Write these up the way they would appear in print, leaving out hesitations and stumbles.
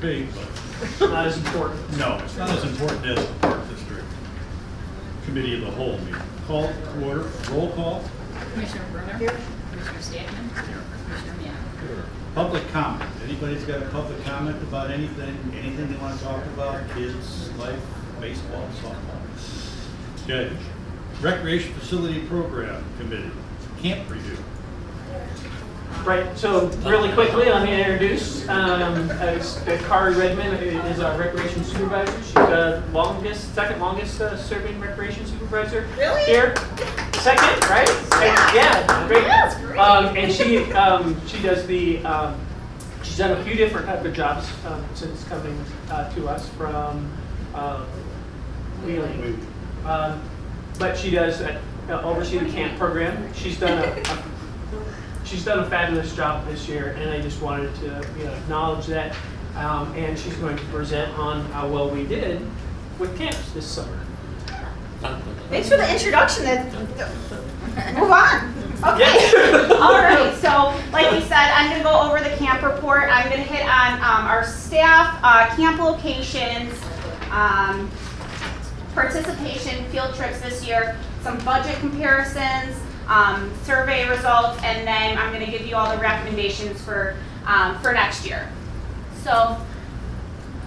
be, but Not as important. no, it's not as important as the Park District Committee of the whole meeting. Call to order, roll call. Commissioner Brunner? Here. Commissioner Statman? Commissioner Mann? Public comment. Anybody's got a public comment about anything they want to talk about? Kids, life, baseball, softball. Okay. Recreation Facility Program Committee, Camp Review. Right, so really quickly, let me introduce Kari Redmond is our recreation supervisor. She's the second longest serving recreation supervisor Really? here. Second, right? Yeah, great. That's great. And she does she's done a few different type of jobs since coming to us from Wheeling. But she does oversee the camp program. She's done a fabulous job this year, and I just wanted to acknowledge that. And she's going to present on how well we did with camps this summer. Thanks for the introduction. Move on. Okay. Yeah. All right. So, like we said, I'm going to go over the camp report. I'm going to hit on our staff, camp locations, participation, field trips this year, some budget comparisons, survey results, and then I'm going to give you all the recommendations for next year. So,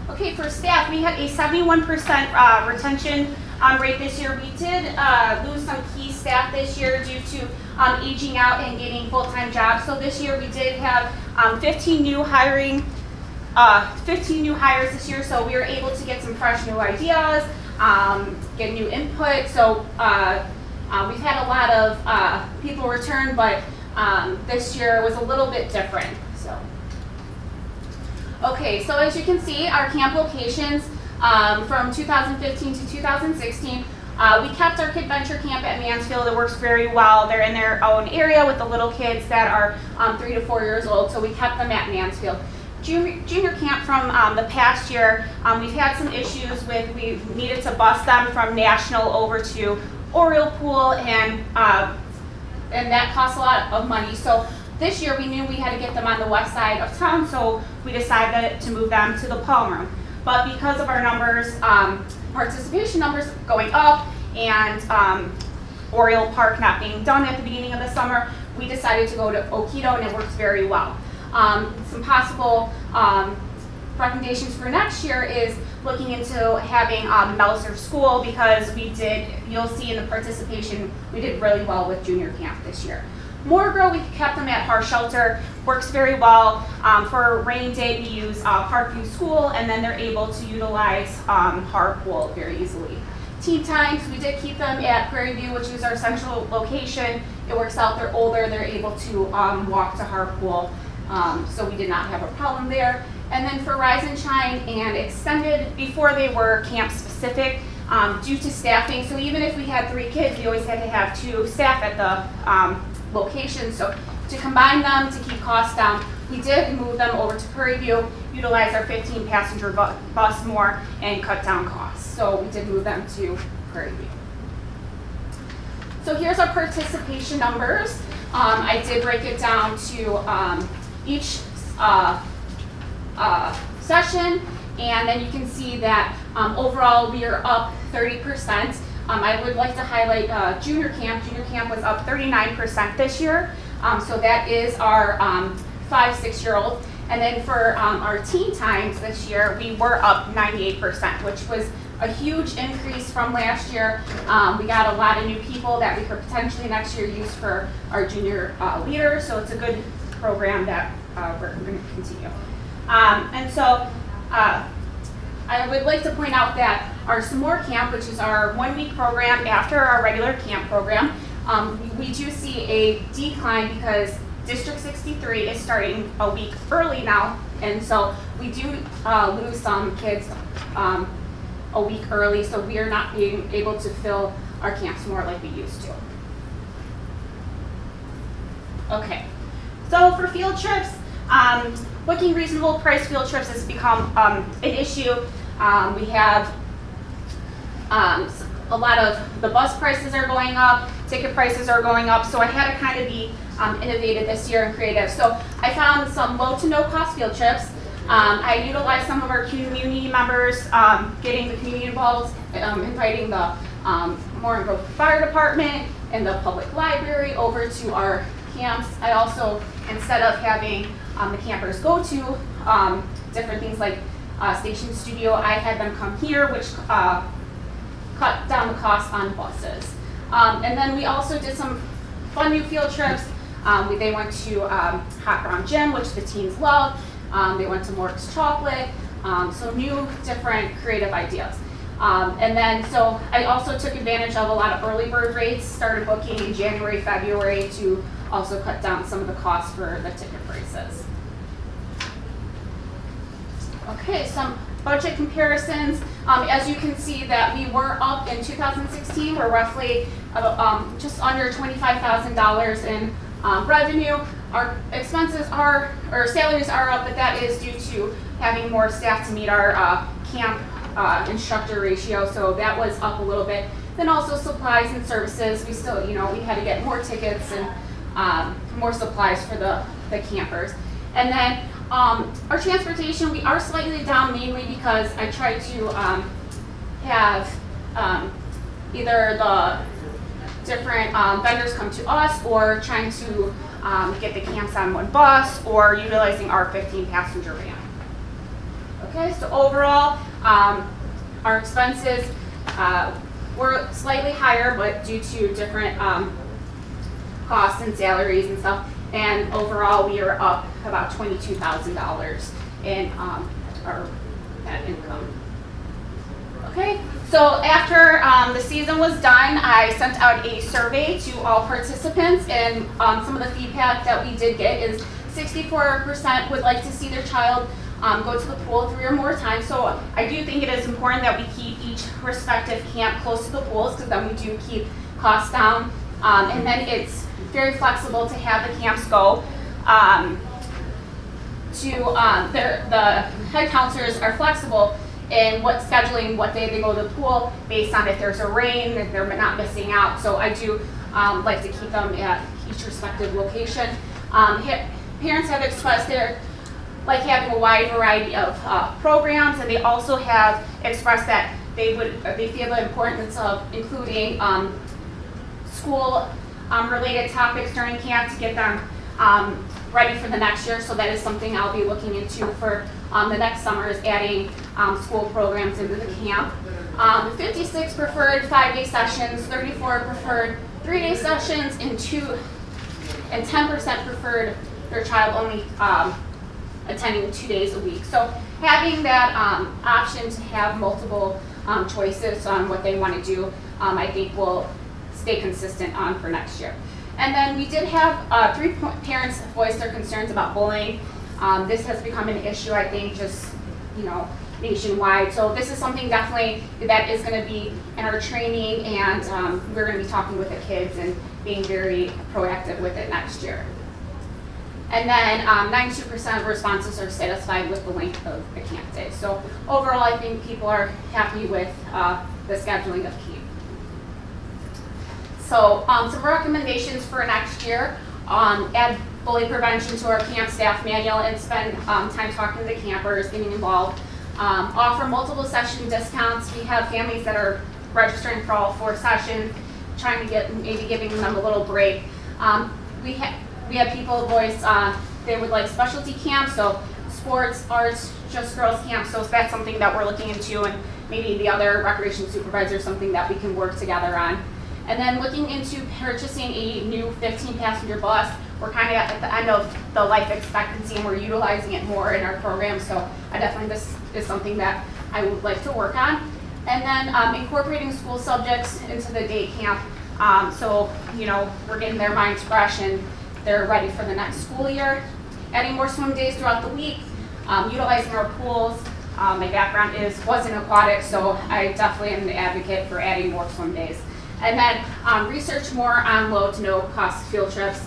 okay, for staff, we had a 71% retention rate this year. We did lose some key staff this year due to aging out and getting full-time jobs. So this year we did have 15 new hires this year. So we were able to get some fresh new ideas, get new input. So we've had a lot of people return, but this year was a little bit different. So, okay, so as you can see, our camp locations from 2015 to 2016, we kept our Kid Venture Camp at Mansfield. It works very well. They're in their own area with the little kids that are 3 to 4 years old, so we kept them at Mansfield. Junior camp from the past year, we've had some issues with, we needed to bus them from National over to Oriole Pool, and that costs a lot of money. So this year we knew we had to get them on the west side of town, so we decided to move them to the Palm Room. But because of our numbers, participation numbers going up, and Oriole Park not being done at the beginning of the summer, we decided to go to Okido, and it works very well. Some possible recommendations for next year is looking into having Melser School, because you'll see in the participation, we did really well with junior camp this year. Morgro, we kept them at Har Shelter, works very well. For rain day, we use Parkview School, and then they're able to utilize Har Pool very easily. Teen Times, we did keep them at Prairie View, which is our central location. It works out, they're older, they're able to walk to Har Pool, so we did not have a problem there. And then for Rise and Shine and Extended, before they were camp specific, due to staffing, so even if we had 3 kids, we always had to have 2 staff at the location. So to combine them, to keep costs down, we did move them over to Prairie View, utilize our 15 passenger bus more, and cut down costs. So we did move them to Prairie View. So here's our participation numbers. I did break it down to each session, and then you can see that overall we are up 30%. I would like to highlight junior camp. Junior camp was up 39% this year, so that is our 5-6-year-old. And then for our teen times this year, we were up 98%, which was a huge increase from last year. We got a lot of new people that we could potentially next year use for our junior leaders, so it's a good program that we're going to continue. And so I would like to point out that our S'more Camp, which is our 1-week program after our regular camp program, we do see a decline because District 63 is starting a week early now, and so we do lose some kids a week early, so we are not being able to fill our camps more like we used to. Okay, so for field trips, booking reasonable price field trips has become an issue. We have a lot of the bus prices are going up, ticket prices are going up, so I had to kind of be innovative this year and creative. So I found some low to no cost field trips. I utilized some of our community members, getting the community involved, inviting the Morton Grove Fire Department and the public library over to our camps. I also, instead of having the campers go to different things like Station Studio, I had them come here, which cut down the cost on buses. And then we also did some fun new field trips. They went to Hot Brown Gym, which the teens love. They went to Morton's Chocolate. So new, different, creative ideas. And then, so I also took advantage of a lot of early bird rates, started booking in January, February to also cut down some of the costs for the ticket prices. Okay, some budget comparisons. As you can see that we were up in 2016, we're roughly just under $25,000 in revenue. Our expenses are, or salaries are up, but that is due to having more staff to meet our camp instructor ratio, so that was up a little bit. Then also supplies and services, we still, we had to get more tickets and more supplies for the campers. And then our transportation, we are slightly down mainly because I try to have either the different vendors come to us, or trying to get the camps on one bus, or utilizing our 15-passenger van. Okay, so overall, our expenses were slightly higher, but due to different costs and salaries and stuff. And overall, we are up about $22,000 in our net income. Okay, so after the season was done, I sent out a survey to all participants, and some of the feedback that we did get is 64% would like to see their child go to the pool 3 or more times. So I do think it is important that we keep each respective camp close to the pools, because then we do keep costs down. And then it's very flexible to have the camps go the head counselors are flexible in scheduling what day they go to the pool based on if there's a rain, if they're not missing out. So I do like to keep them at each respective location. Parents have expressed their like having a wide variety of programs, and they also have expressed that they feel the importance of including school related topics during camp to get them ready for the next year. So that is something I'll be looking into for the next summer, is adding school programs into the camp. 56 preferred 5-day sessions, 34 preferred 3-day sessions, and 10% preferred their child only attending 2 days a week. So having that option to have multiple choices on what they want to do, I think will stay consistent on for next year. And then we did have 3 parents voice their concerns about bullying. This has become an issue, I think, just nationwide. So this is something definitely that is going to be in our training, and we're going to be talking with the kids and being very proactive with it next year. And then 92% of responses are satisfied with the length of the camp day. So overall, I think people are happy with the scheduling of camp. So some recommendations for next year: add bully prevention to our camp staff manual and spend time talking to the campers, getting involved. Offer multiple session discounts. We have families that are registering for all 4 sessions, trying to maybe giving them a little break. We have people voice they would like specialty camps, so sports, arts, just girls camp. So that's something that we're looking into, and maybe the other recreation supervisor, something that we can work together on. And then looking into purchasing a new 15-passenger bus. We're kind of at the end of the life expectancy, and we're utilizing it more in our program. So this is something that I would like to work on. And then incorporating school subjects into the day camp. So we're getting their minds fresh and they're ready for the next school year. Adding more swim days throughout the week. Utilizing our pools. My background was in aquatics, so I definitely am an advocate for adding more swim days. And then research more on low to no cost field trips,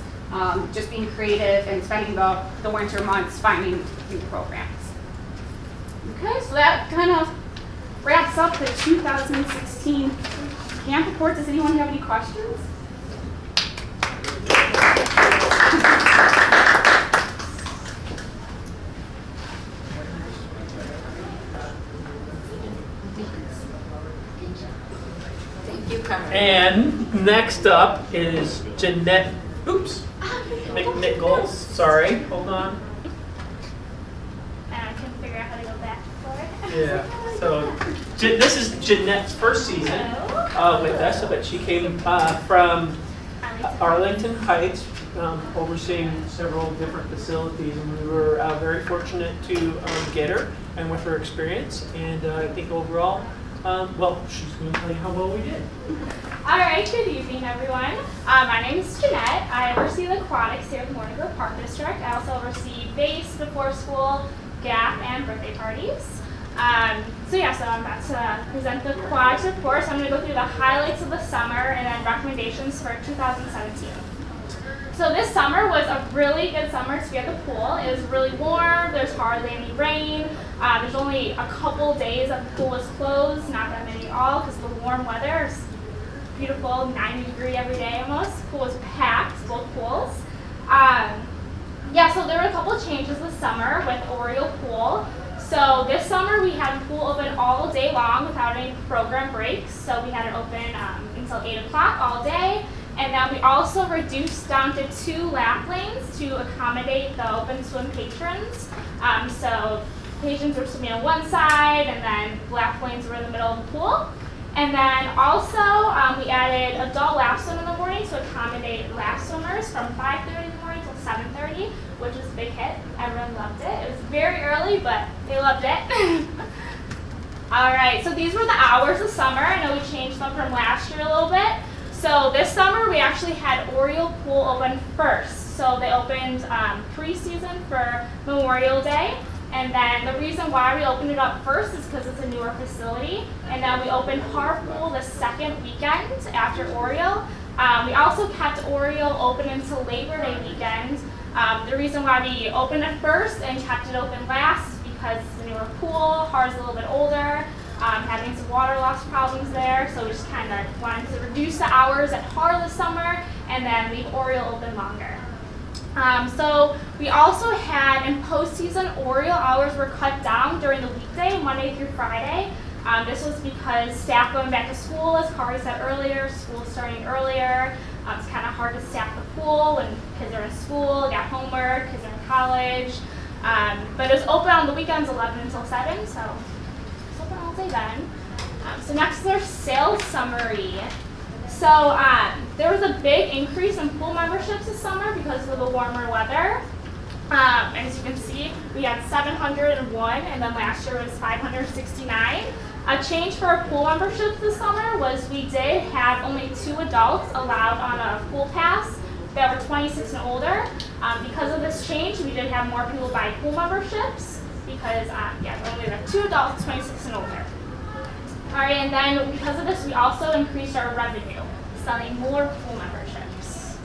just being creative and spending the winter months finding new programs. Okay, so that kind of wraps up the 2016 camp report. Does anyone have any questions? And next up is Jeanette, McNichols. Sorry, hold on. And I couldn't figure out how to go back for it. Yeah, so this is Jeanette's first season with us, but she came from Arlington Heights, overseeing several different facilities, and we were very fortunate to get her and with her experience, and I think overall, well, she's going to tell you how well we did. All right, good evening, everyone. My name is Jeanette. I oversee the aquatics here at the Morton Park District. I also oversee base, before school, gap, and birthday parties. So I'm about to present the aquatics report. So I'm going to go through the highlights of the summer and then recommendations for 2017. So this summer was a really good summer to be at the pool. It was really warm. There's hardly any rain. There's only a couple days that the pool was closed, not that many at all, because the warm weather is beautiful, 90 degree every day almost. The pool was packed, both pools. So there were a couple changes this summer with Oriole Pool. So this summer we had the pool open all day long without any program breaks. So we had it open until 8 o'clock all day. And then we also reduced down to 2 lap lanes to accommodate the open swim patrons. So patrons were swimming on one side, and then lap lanes were in the middle of the pool. And then also we added adult lap swim in the morning to accommodate lap swimmers from 5:30 in the morning till 7:30, which was a big hit. Everyone loved it. It was very early, but they loved it. All right, so these were the hours of summer. I know we changed them from last year a little bit. So this summer we actually had Oriole Pool open first. So they opened preseason for Memorial Day. And then the reason why we opened it up first is because it's a newer facility. And then we opened Har Pool the second weekend after Oriole. We also kept Oriole open until Labor Day weekend. The reason why we opened it first and kept it open last is because it's a newer pool. Har's a little bit older. Having some water loss problems there, so we just kind of wanted to reduce the hours at Har this summer and then leave Oriole open longer. So we also had, in postseason, Oriole hours were cut down during the weekday, Monday through Friday. This was because staff going back to school, as Kari said earlier, school starting earlier. It's kind of hard to staff the pool when kids are in school, got homework, kids are in college. But it was open on the weekends 11 until 7, so all day then. So next is our sales summary. So there was a big increase in pool memberships this summer because of the warmer weather. As you can see, we had 701, and then last year was 569. A change for our pool memberships this summer was we did have only 2 adults allowed on a pool pass that were 26 and older. Because of this change, we did have more people buy pool memberships because only the 2 adults, 26 and older. All right, and then because of this, we also increased our revenue, selling more pool memberships.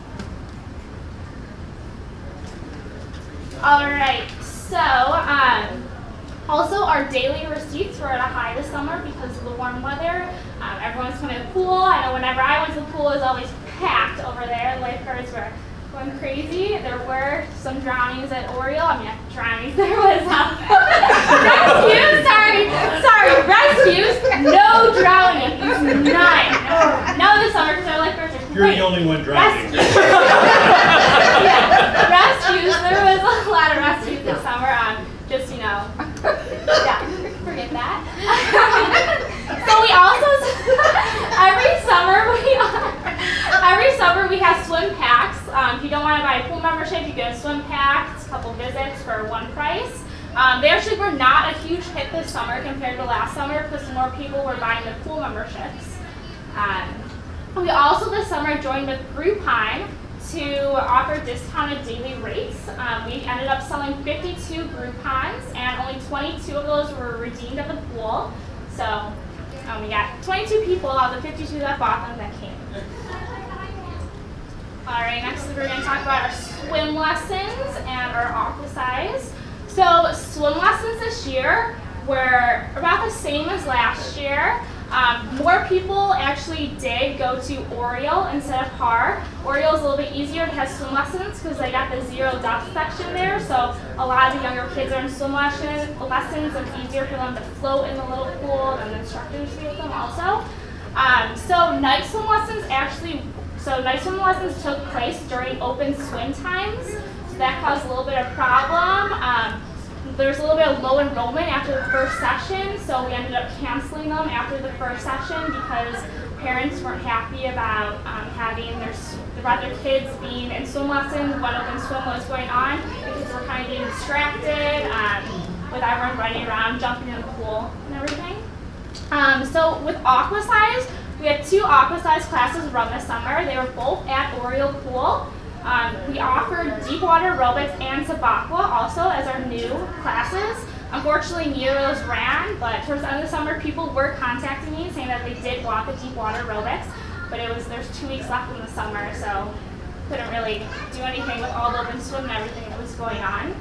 All right, so also our daily receipts were at a high this summer because of the warm weather. Everyone's coming to the pool. I know whenever I went to the pool, it was always packed over there. Lifeguards were going crazy. There were some drownings at Oriole. I mean, not drownings. There was rescues. Rescues. No drownings. None. No this summer because our lifeguards are You're the only one driving. Rescues. There was a lot of rescues this summer. Forget that. So we also every summer we have swim packs. If you don't want to buy a pool membership, you get a swim pack. It's a couple visits for one price. They actually were not a huge hit this summer compared to last summer because more people were buying the pool memberships. We also this summer joined with Groupon to offer discounted daily rates. We ended up selling 52 Groupons, and only 22 of those were redeemed at the pool. So we got 22 people out of the 52 that bought them that came. All right, next we're going to talk about our swim lessons and our aqua size. So swim lessons this year were about the same as last year. More people actually did go to Oriole instead of Har. Oriole is a little bit easier to have swim lessons because they got the zero depth section there. So a lot of the younger kids are in swim lessons. It's easier for them to float in the little pool and the instructors do with them also. So night swim lessons took place during open swim times. So that caused a little bit of problem. There was a little bit of low enrollment after the first session, so we ended up canceling them after the first session because parents weren't happy about having their kids being in swim lessons when open swim was going on, because they were kind of being distracted with everyone running around, jumping in the pool and everything. So with aqua size, we had 2 aqua size classes run this summer. They were both at Oriole Pool. We offered deep water aerobics and sabaqua also as our new classes. Unfortunately, neither of those ran, but towards the end of the summer, people were contacting me saying that they did want the deep water aerobics, but there's 2 weeks left in the summer, so couldn't really do anything with all the open swim and everything that was going on.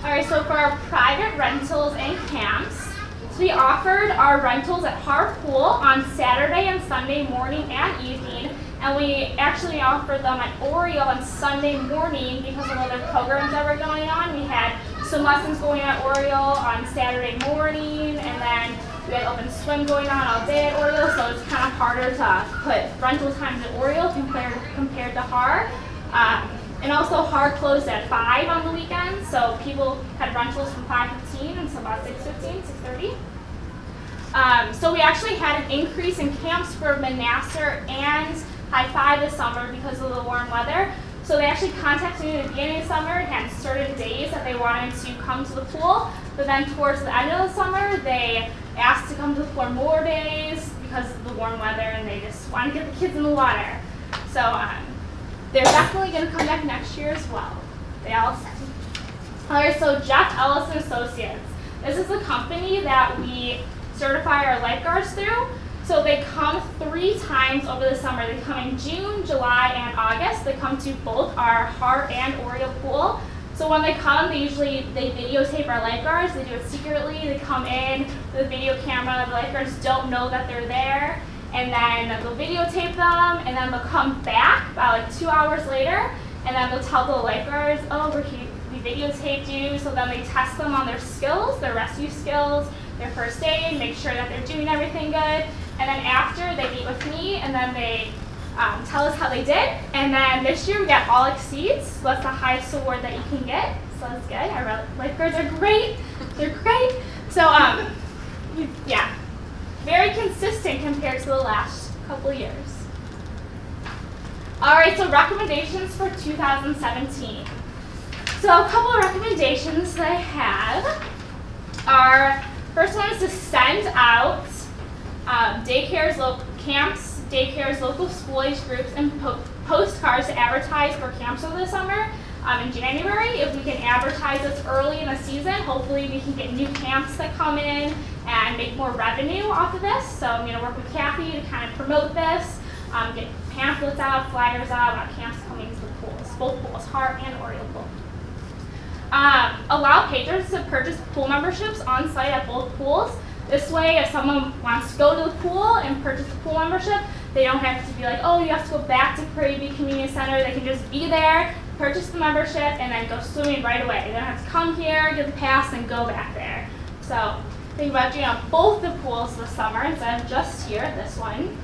All right, so for our private rentals and camps, so we offered our rentals at Har Pool on Saturday and Sunday morning and evening, and we actually offered them at Oriole on Sunday morning because of other programs that were going on. We had swim lessons going at Oriole on Saturday morning, and then we had open swim going on all day at Oriole, so it's kind of harder to put rental times at Oriole compared to Har. And also Har closed at 5 on the weekends, so people had rentals from 5:15 until about 6:15, 6:30. So we actually had an increase in camps for Manassar and High 5 this summer because of the warm weather. So they actually contacted me at the beginning of the summer and had certain days that they wanted to come to the pool, but then towards the end of the summer, they asked to come to the pool more days because of the warm weather, and they just wanted to get the kids in the water. So they're definitely going to come back next year as well. They all said. All right, so Jeff Ellis and Associates. This is the company that we certify our lifeguards through. So they come 3 times over the summer. They come in June, July, and August. They come to both our Har and Oriole Pool. So when they come, they videotape our lifeguards. They do it secretly. They come in with a video camera. The lifeguards don't know that they're there. And then they'll videotape them, and then they'll come back about like 2 hours later, and then they'll tell the lifeguards, oh, we videotaped you. So then they test them on their skills, their rescue skills, their first aid, make sure that they're doing everything good. And then after, they meet with me, and then they tell us how they did. And then this year we got all exceeds. So that's the highest award that you can get. So that's good. Our lifeguards are great. They're great. So yeah. Very consistent compared to the last couple years. All right, so recommendations for 2017. So a couple of recommendations that I have are, first one is to send out daycares, local camps, daycares, local school age groups, and postcards to advertise for camps over the summer. In January, if we can advertise this early in the season, hopefully we can get new camps that come in and make more revenue off of this. So I'm going to work with Kathy to kind of promote this, get pamphlets out, flyers out about camps coming to the pools, both pools, Har and Oriole Pool. Allow patrons to purchase pool memberships on site at both pools. This way, if someone wants to go to the pool and purchase a pool membership, they don't have to be like, oh, you have to go back to Prairie View Community Center. They can just be there, purchase the membership, and then go swimming right away. They don't have to come here, get the pass, and go back there. So think about doing on both the pools this summer instead of just here at this one.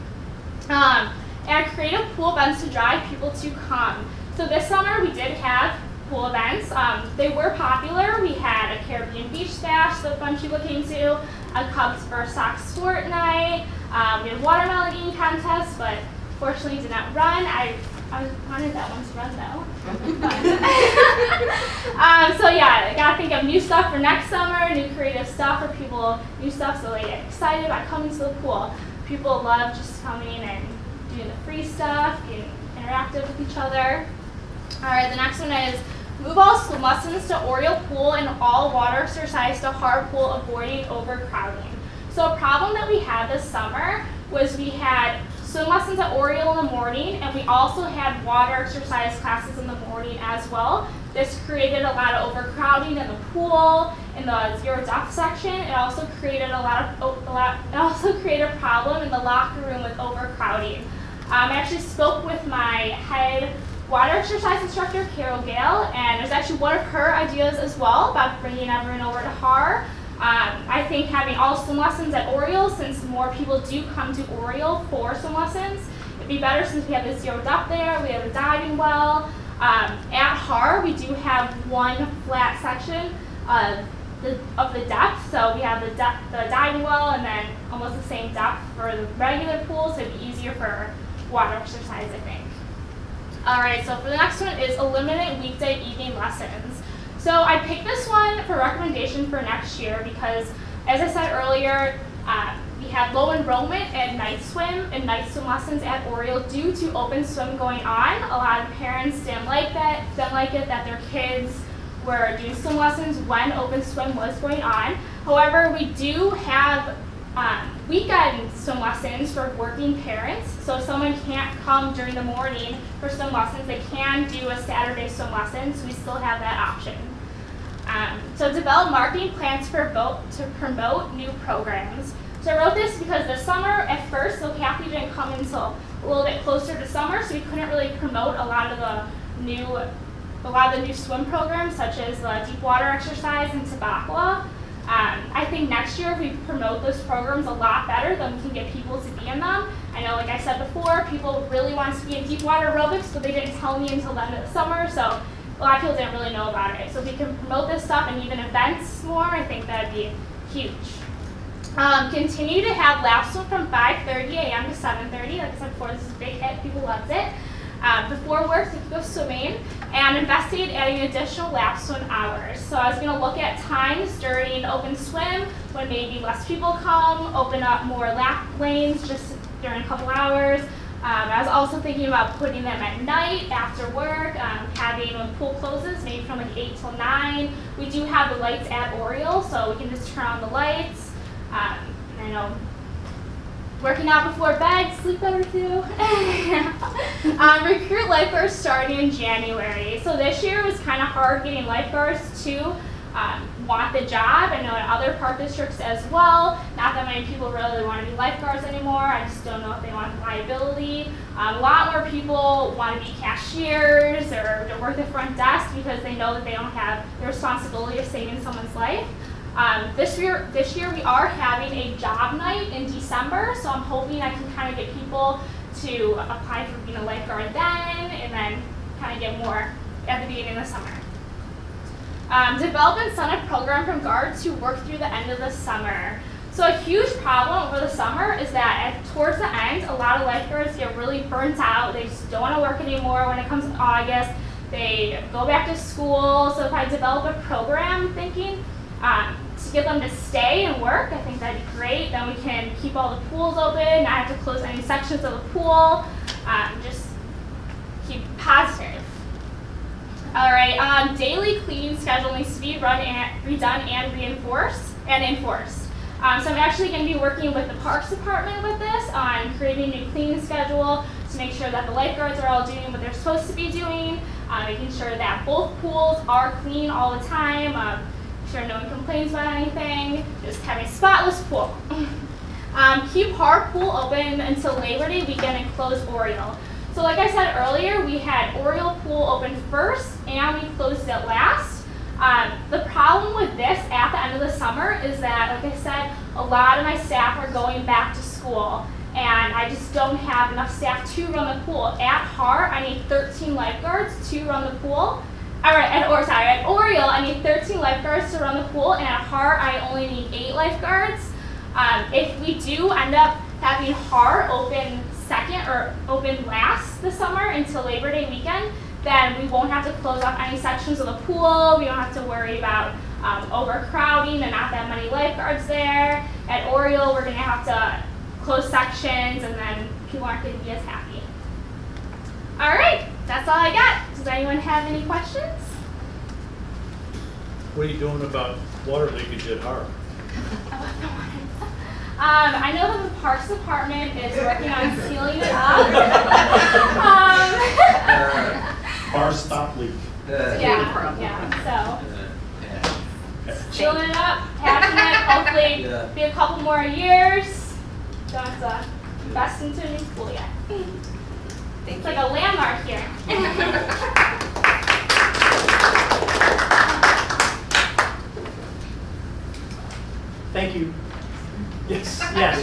And creative pool events to drive people to come. So this summer we did have pool events. They were popular. We had a Caribbean Beach Bash that a bunch of people came to, a Cubs vs. Sox sport night. We had a watermelon eating contest, but fortunately did not run. I wanted that one to run though. So yeah, I gotta think of new stuff for next summer, new creative stuff for people, new stuff so they get excited about coming to the pool. People love just coming and doing the free stuff, getting interactive with each other. All right, the next one is move all swim lessons to Oriole Pool and all water exercise to Har Pool, avoiding overcrowding. So a problem that we had this summer was we had swim lessons at Oriole in the morning, and we also had water exercise classes in the morning as well. This created a lot of overcrowding in the pool, in the zero depth section. It also created it also created a problem in the locker room with overcrowding. I actually spoke with my head water exercise instructor, Carol Gale, and it was actually one of her ideas as well about bringing everyone over to Har. I think having all swim lessons at Oriole, since more people do come to Oriole for swim lessons, it'd be better since we have the zero depth there, we have a diving well. At Har, we do have one flat section of the depth, so we have the diving well and then almost the same depth for the regular pool, so it'd be easier for water exercise, I think. All right, so for the next one is eliminate weekday evening lessons. So I picked this one for recommendation for next year because, as I said earlier, we have low enrollment at night swim and night swim lessons at Oriole due to open swim going on. A lot of parents didn't like it that their kids were doing swim lessons when open swim was going on. However, we do have weekend swim lessons for working parents. So if someone can't come during the morning for swim lessons, they can do a Saturday swim lesson, so we still have that option. So develop marketing plans to promote new programs. So I wrote this because the summer at first, so Kathy didn't come until a little bit closer to summer, so we couldn't really promote a lot of the new swim programs, such as the deep water exercise and Tabaqua. I think next year if we promote those programs a lot better, then we can get people to be in them. I know, like I said before, people really want to be in deep water aerobics, but they didn't tell me until the end of the summer, so a lot of people didn't really know about it. So if we can promote this stuff and even events more, I think that'd be huge. Continue to have lap swim from 5:30 a.m. to 7:30. Like I said before, this is a big hit. People loved it. Before work, so you can go swimming, and investigate adding additional lap swim hours. So I was going to look at times during open swim when maybe less people come, open up more lap lanes just during a couple hours. I was also thinking about putting them at night after work, having when pool closes, maybe from like 8 till 9. We do have the lights at Oriole, so we can just turn on the lights. I know working out before bed, sleep better too. Recruit lifeguards starting in January. So this year was kind of hard getting lifeguards to want the job. I know in other park districts as well, not that many people really want to be lifeguards anymore. I just don't know if they want the liability. A lot more people want to be cashiers or to work the front desk because they know that they don't have the responsibility of saving someone's life. This year we are having a job night in December, so I'm hoping I can kind of get people to apply for being a lifeguard then, and then kind of get more at the beginning of the summer. Develop and sign a program from guards to work through the end of the summer. So a huge problem over the summer is that towards the end, a lot of lifeguards get really burnt out. They just don't want to work anymore when it comes to August. They go back to school. So if I develop a program thinking, to get them to stay and work, I think that'd be great. Then we can keep all the pools open, not have to close any sections of the pool, just keep positive. All right, daily cleaning schedule needs to be redone and enforced. So I'm actually going to be working with the Parks Department with this on creating a new cleaning schedule to make sure that the lifeguards are all doing what they're supposed to be doing, making sure that both pools are clean all the time, sure no one complains about anything, just having a spotless pool. Keep Har Pool open until Labor Day weekend and close Oriole. So like I said earlier, we had Oriole Pool open first and we closed it last. The problem with this at the end of the summer is that, like I said, a lot of my staff are going back to school and I just don't have enough staff to run the pool. At Har, I need 13 lifeguards to run the pool. At Oriole, I need 13 lifeguards to run the pool, and at Har, I only need 8 lifeguards. If we do end up having Har open second or open last this summer until Labor Day weekend, then we won't have to close off any sections of the pool. We don't have to worry about overcrowding and not that many lifeguards there. At Oriole, we're going to have to close sections, and then people aren't going to be as happy. All right, that's all I got. Does anyone have any questions? What are you doing about water leakage at Har? I know that the Parks Department is working on sealing it up. Har stop leak. So sealing it up, patching it, hopefully be a couple more years. Don't have to invest into a new school yet. It's like a landmark here.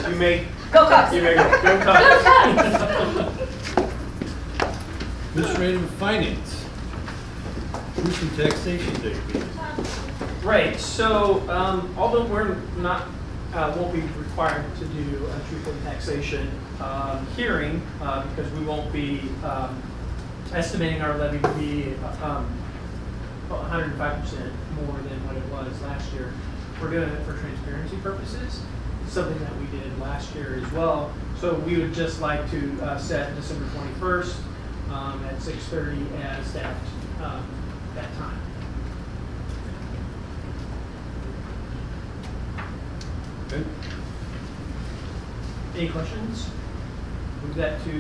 You may, Go Cubs. you may go Cubs. Administrative and Finance. Truth and Taxation Day meeting. Right, so, although we're not, won't be required to do a truth in taxation, hearing, because we won't be, estimating our levy to be, 105% more than what it was last year. We're doing it for transparency purposes, something that we did last year as well. So we would just like to, set December 21st, at 6:30 as that time. Okay. Any questions? Move that to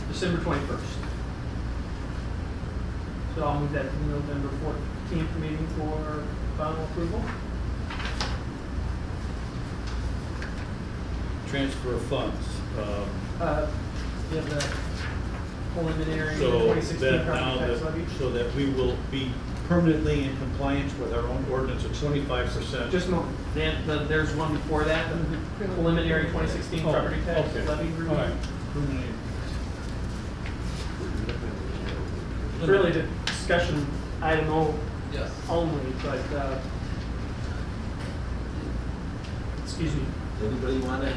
December 21st. So I'll move that to the November 14th meeting for final approval. Transfer of funds. You have the preliminary So 2016 that property now, tax levy. so that we will be permanently in compliance with our own ordinance of 25%. Just a moment. There's one before that, the preliminary 2016 Oh, property tax okay. levy review. All right. It's really the discussion item Yes. only, but, excuse me. Anybody want to?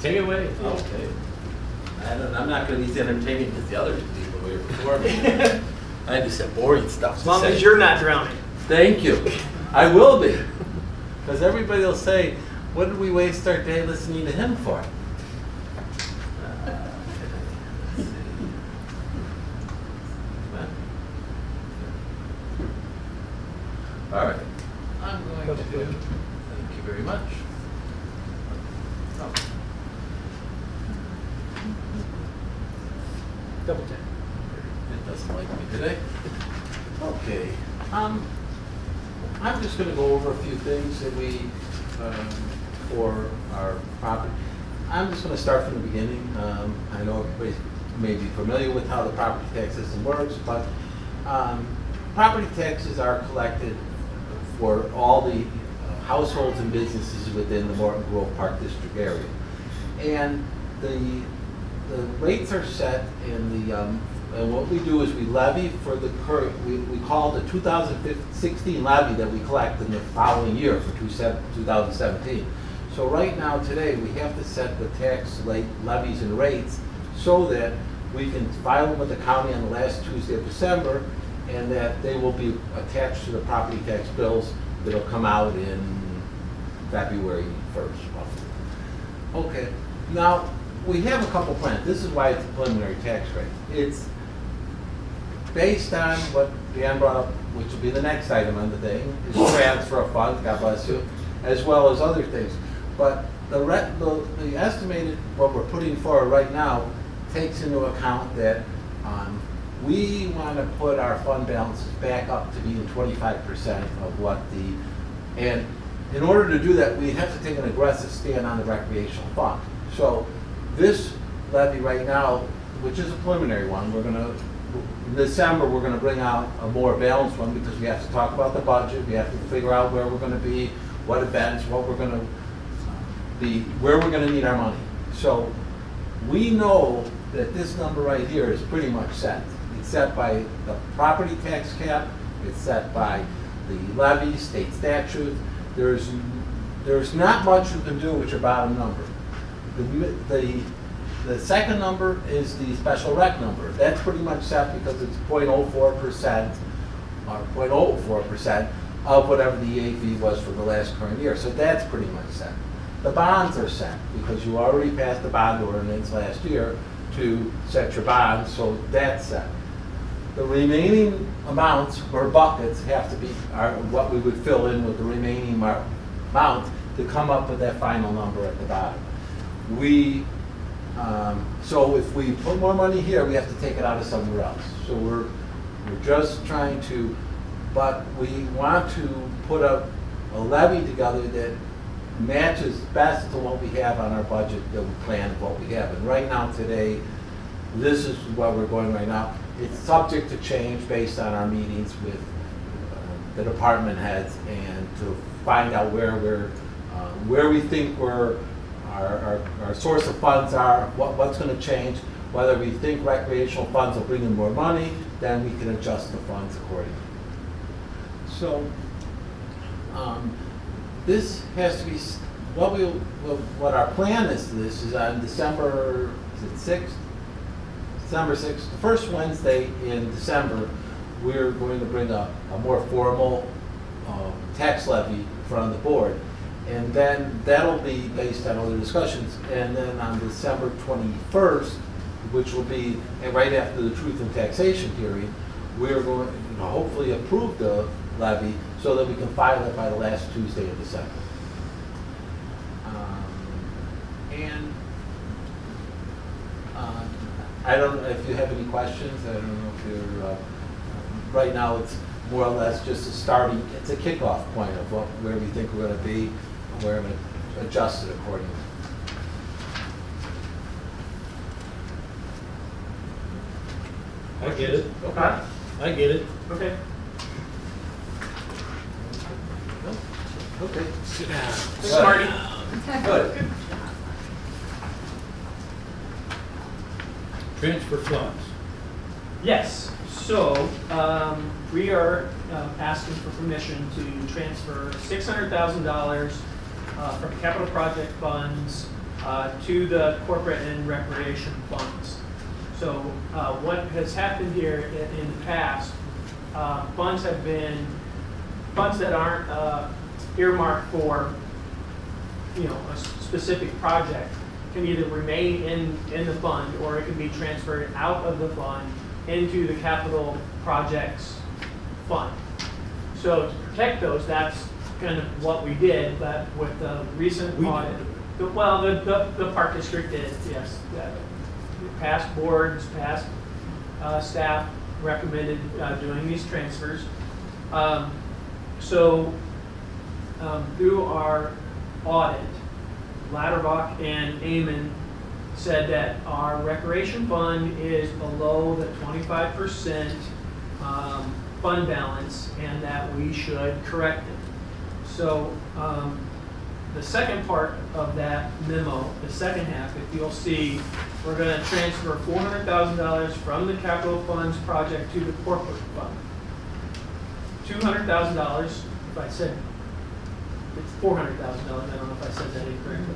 Take it away. Okay. I'm not going to be as entertaining as the other two people who were before me. I just said boring stuff. As long as you're not drowning. Thank you. I will be. Because everybody will say, what did we waste our day listening to him for? Let's see. All right. I'm going to, thank you very much. Oh. Double tap. It doesn't like me today. Okay. I'm just going to go over a few things that we, for our property. I'm just going to start from the beginning. I know everybody may be familiar with how the property tax system works, but property taxes are collected for all the households and businesses within the Morton Grove Park District area. And the rates are set in the, and what we do is we levy for the current, we call the 2016 levy that we collect in the following year for 2017. So right now, today, we have to set the tax levies and rates so that we can file them with the county on the last Tuesday of December, and that they will be attached to the property tax bills that'll come out in February 1st, roughly. Okay, now, we have a couple plans. This is why it's a preliminary tax rate. It's based on what Dan brought up, which will be the next item on the thing, is transfer of funds, God bless you, as well as other things. But the estimated, what we're putting forward right now, takes into account that we want to put our fund balances back up to being 25% of what and in order to do that, we have to take an aggressive stand on the recreational fund. So this levy right now, which is a preliminary one, in December, we're gonna bring out a more balanced one because we have to talk about the budget, we have to figure out where we're gonna be, what events, what we're gonna be, where we're gonna need our money. So we know that this number right here is pretty much set. It's set by the property tax cap, it's set by the levy, state statute. There's not much you can do with your bottom number. The second number is the special rec number. That's pretty much set because it's 0.04% or 0.04% of whatever the EAV was for the last current year. So that's pretty much set. The bonds are set because you already passed the bond ordinance last year to set your bonds, so that's set. The remaining amounts or buckets have to be what we would fill in with the remaining amount to come up with that final number at the bottom. So if we put more money here, we have to take it out of somewhere else. So we're just trying to, but we want to put a levy together that matches best to what we have on our budget that we plan what we have. And right now today, this is where we're going right now. It's subject to change based on our meetings with the department heads and to find out where we're where we think our source of funds are, what's going to change. Whether we think recreational funds will bring in more money, then we can adjust the funds accordingly. So this has to be, what our plan is to this is on December, is it 6th? December 6th, the first Wednesday in December, we're going to bring a more formal tax levy in front of the board. And then that'll be based on other discussions. And then on December 21st, which will be right after the truth and taxation hearing, we're going to hopefully approve the levy so that we can file it by the last Tuesday of December. I don't know if you have any questions. I don't know if you're, right now it's more or less just a starting, it's a kickoff point of where we think we're going to be, and we're going to adjust it accordingly. I get it. Okay. I get it. Okay. Okay. Sit down. Thanks, Marty. Good. Transfer funds. Yes, so we are asking for permission to transfer $600,000 from capital project funds to the corporate and recreation funds. So what has happened here in the past, funds that aren't earmarked for, a specific project can either remain in the fund, or it can be transferred out of the fund into the capital projects fund. So to protect those, that's kind of what we did, but with the recent We audit. did. Well, the park district did, yes. Past boards, past staff recommended doing these transfers. So through our audit, Ladderbach and Amon said that our recreation fund is below the 25% fund balance, and that we should correct it. So the second part of that memo, the second half, if you'll see, we're going to transfer $400,000 from the capital funds project to the corporate fund. $200,000, if I said, it's $400,000, I don't know if I said that incorrectly.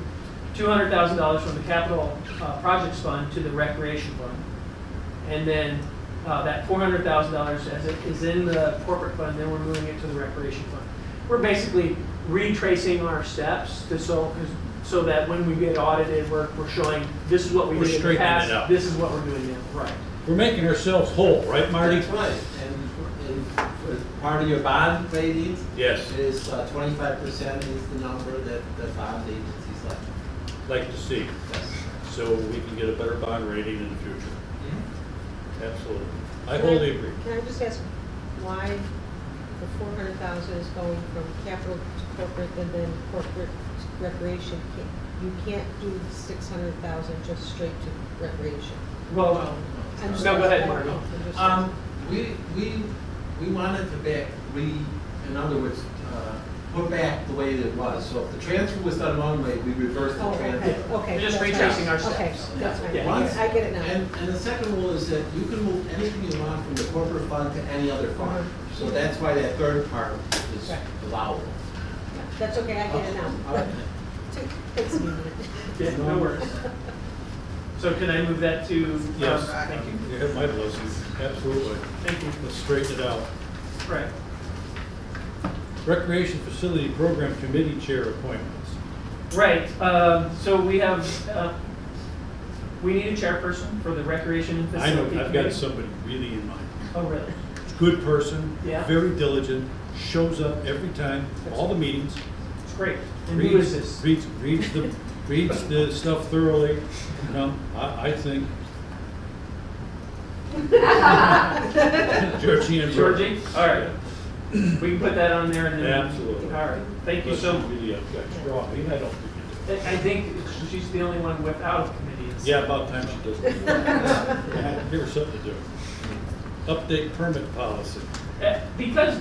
$200,000 from the capital projects fund to the recreation fund. And then that $400,000 as it is in the corporate fund, then we're moving it to the recreation fund. We're basically retracing our steps so that when we get audited, we're showing this is what we We're did in the straightening it past, out. this is what we're doing now. Right. We're making ourselves whole, right, Marty? That's right. And part of your bond ratings Yes. is 25% is the number that the bond agencies like. Like to see, Yes. so we can get a better bond rating in the future. Absolutely. I Can wholly agree. Can I just ask why the 400,000 is going from capital to corporate and then corporate to recreation? You can't do 600,000 just straight to recreation. Well, I'm just- no, go ahead, I Marty. don't know. I'm just- We wanted to in other words, put back the way that it was. So if the transfer was done one way, we reversed the Oh, transfer. okay. We're just that's retracing right. our steps. Okay, that's right. Yeah. I get it now. And the second rule is that you can move anything you want from the corporate fund to any other fund. So that's why that third part is Right. allowable. That's okay, I get it now. All right. Takes me a minute. Yeah, no worries. So can I move that to? Yes. Thank you. You have my blessing, absolutely. Thank you. Let's straighten it out. Right. Recreation Facility Program Committee Chair appointments. Right, so we have, we need a chairperson for the recreation and I know, facility I've got committee. somebody really in mind. Oh, really? Good person, Yeah. very diligent, shows up every time, all the meetings. It's great. And who is this? Reads the stuff thoroughly, you know, I think. Georgina. Georgie? All right. We can put that on there and then. Absolutely. All right, thank you so much. Really, strong, I don't think I think she's the only one without a committee. Yeah, about time she does it. Give her something to do. Update permit policy. Because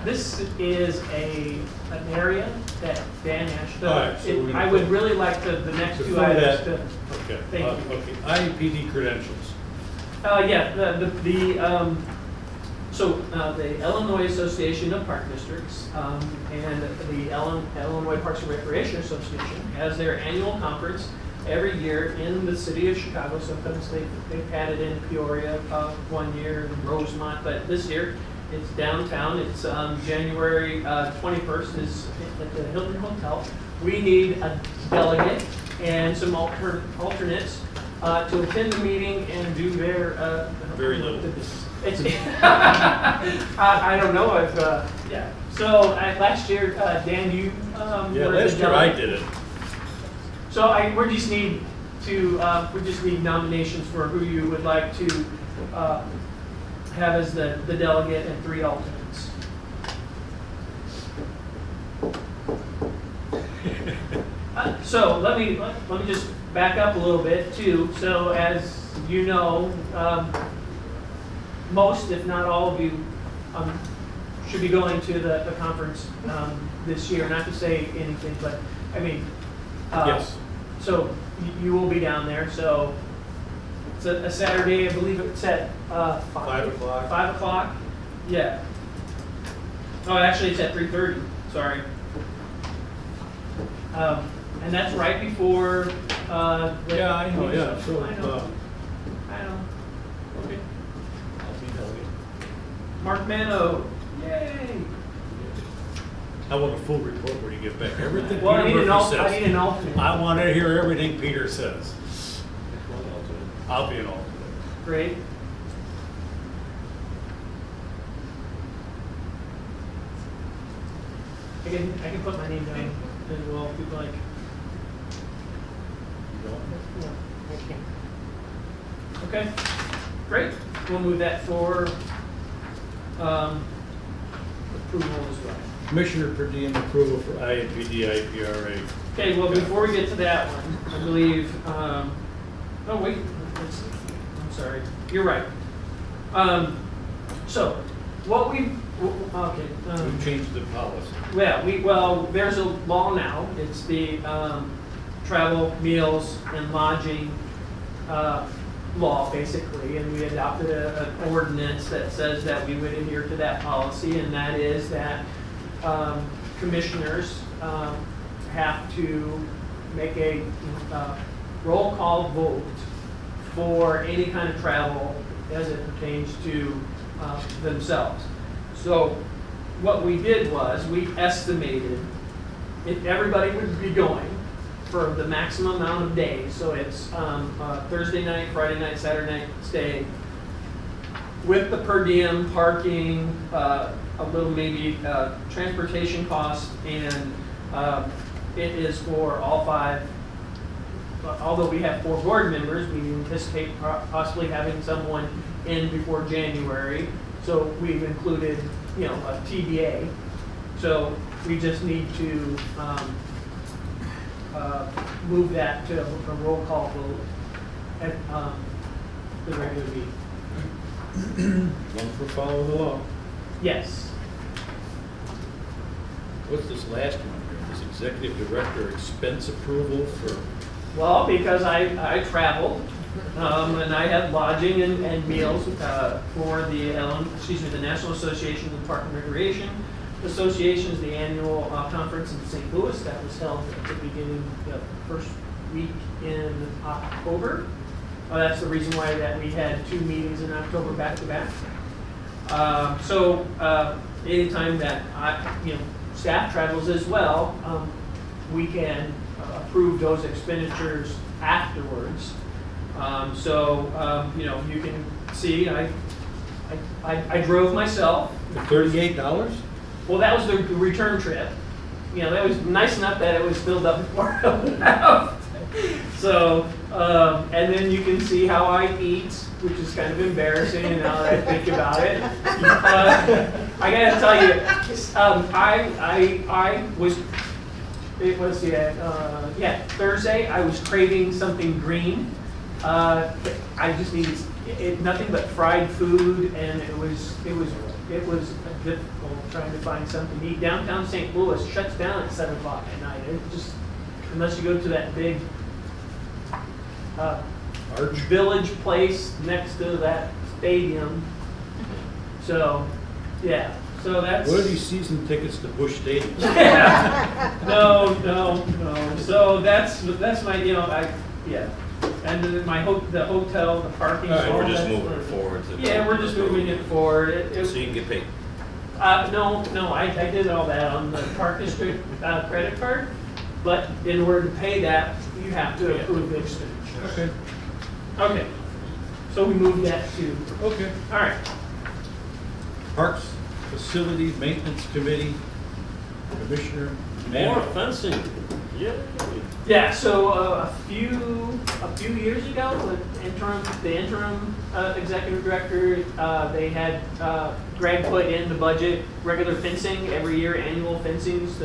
this is an area that Dan Ash, All right, so we're gonna I would really like the next two Before items that- to. Okay. Thank you. Okay, IEPD credentials. Yeah, the Illinois Association of Park Districts and the Illinois Parks and Recreation Association has their annual conference every year in the city of Chicago. Sometimes they've had it in Peoria one year, in Rosemont, but this year it's downtown. It's January 21st is at the Hilton Hotel. We need a delegate and some alternates to attend the meeting and do their. Very little. It's, I don't know if, yeah. So last year, Dan, you Yeah, were the last year I delegate. did it. So we just need nominations for who you would like to have as the delegate and 3 alternates. So let me just back up a little bit too. So as you know, most, if not all of you, should be going to the conference this year. Not to say anything, but I mean, Yes. So you will be down there. So it's a Saturday, I believe it's at 5 o'clock. 5 o'clock. Yeah. Oh, actually, it's at 3:30. Sorry. And that's right before. Yeah, I know, yeah, so, I know. Okay. I'll be delegate. Mark Mano. Yay. I want a full report when you get back. Everything Well, I need Peter an Murphy alternate. I need says. an alternate. I want to hear everything Peter says. I'll be an alternate. Great. I can put my name down as well if you'd like. You don't? No, I can't. Okay, great. We'll move that for approval as well. Commissioner per diem approval for IAPD, IPRA. Okay, well, before we get to that one, I believe, oh, wait, I'm sorry, you're right. So, what we, okay. We changed the policy. Well, there's a law now. It's the travel, meals, and lodging law, basically, and we adopted an ordinance that says that we would adhere to that policy, and that is that commissioners have to make a roll call vote for any kind of travel as it pertains to themselves. So what we did was we estimated if everybody would be going for the maximum amount of days. So it's Thursday night, Friday night, Saturday night stay with the per diem, parking, a little maybe transportation cost, and it is for all 5. Although we have 4 board members, we anticipate possibly having someone in before January. So we've included, a TBA. So we just need to move that to a roll call vote at the regular meeting. One for following the law. Yes. What's this last one here? This executive director expense approval for, Well, because I traveled, and I had lodging and meals for the National Association of Park and Recreation Association's the annual conference in St. Louis that was held at the beginning, the first week in October. That's the reason why that we had 2 meetings in October back to back. So anytime that staff travels as well, we can approve those expenditures afterwards. You can see I drove myself. $38? Well, that was the return trip. That was nice enough that it was filled up before I left. So, and then you can see how I eat, which is kind of embarrassing now that I think about it. I gotta tell you, I was, it was, Thursday, I was craving something green. I just needed nothing but fried food, and it was difficult trying to find something to eat. Downtown St. Louis shuts down at 7 o'clock at night. It just, unless you go to that big village place next to that stadium. So, yeah, so that's. What are these season tickets to Busch Stadium? No. So that's my, yeah. And then the hotel, the parking. All right, all We're just that moving sort it of- forward to. Yeah, we're just moving it forward. So you can get paid. No, I did all that on the Park District credit card, but in order to pay that, you have to approve the expenditure. Okay, Okay, so we moved that to, okay. all right. Parks Facility Maintenance Committee, Commissioner More Manuel. fencing. Yeah. Yeah, so a few years ago, the interim executive director, they had Greg put in the budget regular fencing every year, annual fencings.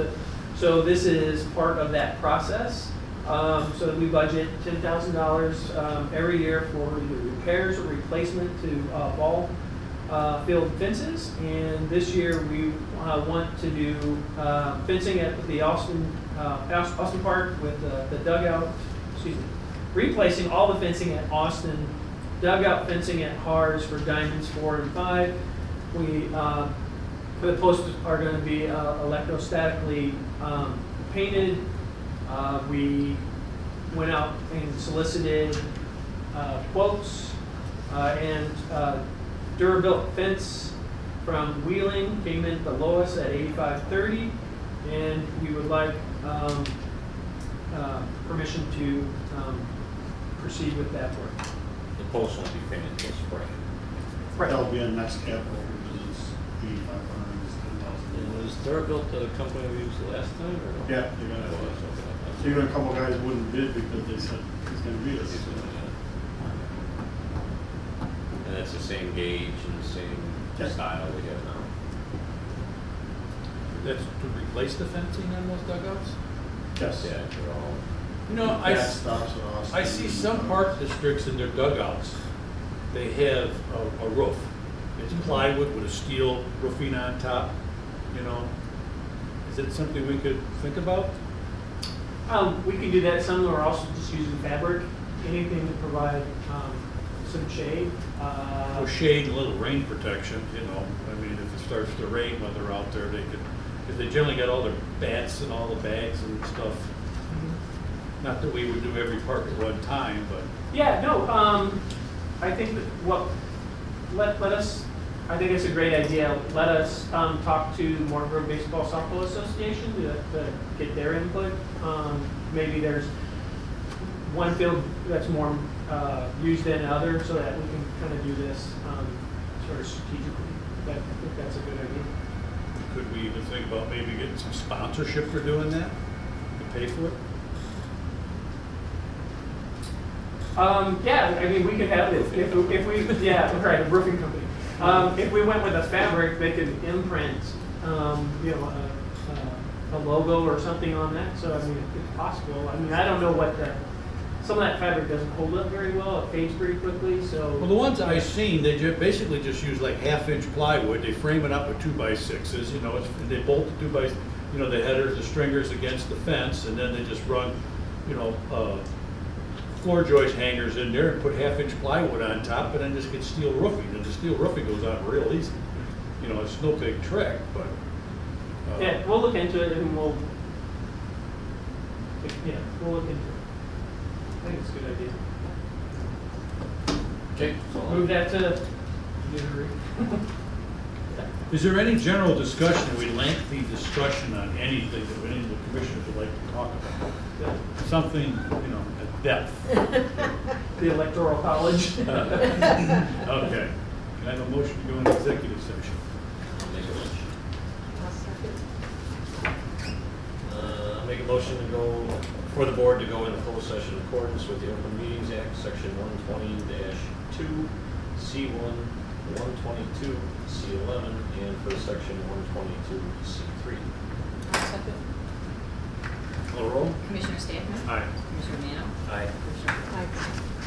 So this is part of that process. So we budget $10,000 every year for either repairs or replacement to ball field fences. And this year we want to do fencing at the Austin Park with the dugout, replacing all the fencing at Austin, dugout fencing at Hars for diamonds 4 and 5. The posts are going to be electrostatically painted. We went out and solicited quotes and Durabuilt fence from Wheeling came in the lowest at $85.30, and we would like permission to proceed with that work. The post won't be painted until spring. That'll be on next capital, because it's 8,500, it's And 10,000. was Durabuilt the company we used the last time, or? Yeah, they're It gonna, was, okay. so even a couple guys wouldn't bid because they said it's gonna be this. And that's the same gauge and the same Yeah. style we have now. That's to replace the fencing on those dugouts? Yes. Yeah, they're all. You know, Backstops are awesome. I see some park districts in their dugouts, they have a roof. It's plywood with a steel roofing on top, you know. Is it something we could think about? We can do that. Some are also just using fabric, anything to provide some shade. Or shade and a little rain protection, you know. I mean, if it starts to rain when they're out there, they could, because they generally got all their bats and all the bags and stuff. Not that we would do every park at one time, but Yeah, no, I think that let us, I think it's a great idea. Let us talk to the Morton Grove Baseball Softball Association to get their input. Maybe there's one field that's more used than other, so that we can kind of do this sort of strategically. I think that's a good idea. could we even think about maybe getting some sponsorship for doing that? To pay for it? Yeah, I mean, we could have, if we, yeah, right, a roofing company. If we went with a fabric, they could imprint, a logo or something on that, so I mean, it's possible. I mean, I don't know what some of that fabric doesn't hold up very well, it fades pretty quickly, so. Well, the ones I've seen, they basically just use like 1/2-inch plywood, they frame it up with 2x6s, you know, they bolt the 2x, you know, the headers, the stringers against the fence, and then they just run, you know, floor joist hangers in there and put 1/2-inch plywood on top, and then just get steel roofing, and the steel roofing goes on real easy. You know, it's no big trick, but. Yeah, we'll look into it and we'll look into it. I think it's a good idea. Okay. Move that to. Is there any general discussion, lengthy discussion on anything that any of the commissioners would like to talk about? Something, you know, at depth. The Electoral College. Okay. Can I have a motion to go into executive session? I'll make a motion. I'll second. Make a motion to go, for the board to go into closed session in accordance with the Open Meetings Act, section 120-2, C1, 122, C11, and for section 122, C3. I'll second. Call roll. Commissioner Stafford? Aye. Commissioner Romero? Aye.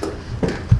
Commissioner Aye.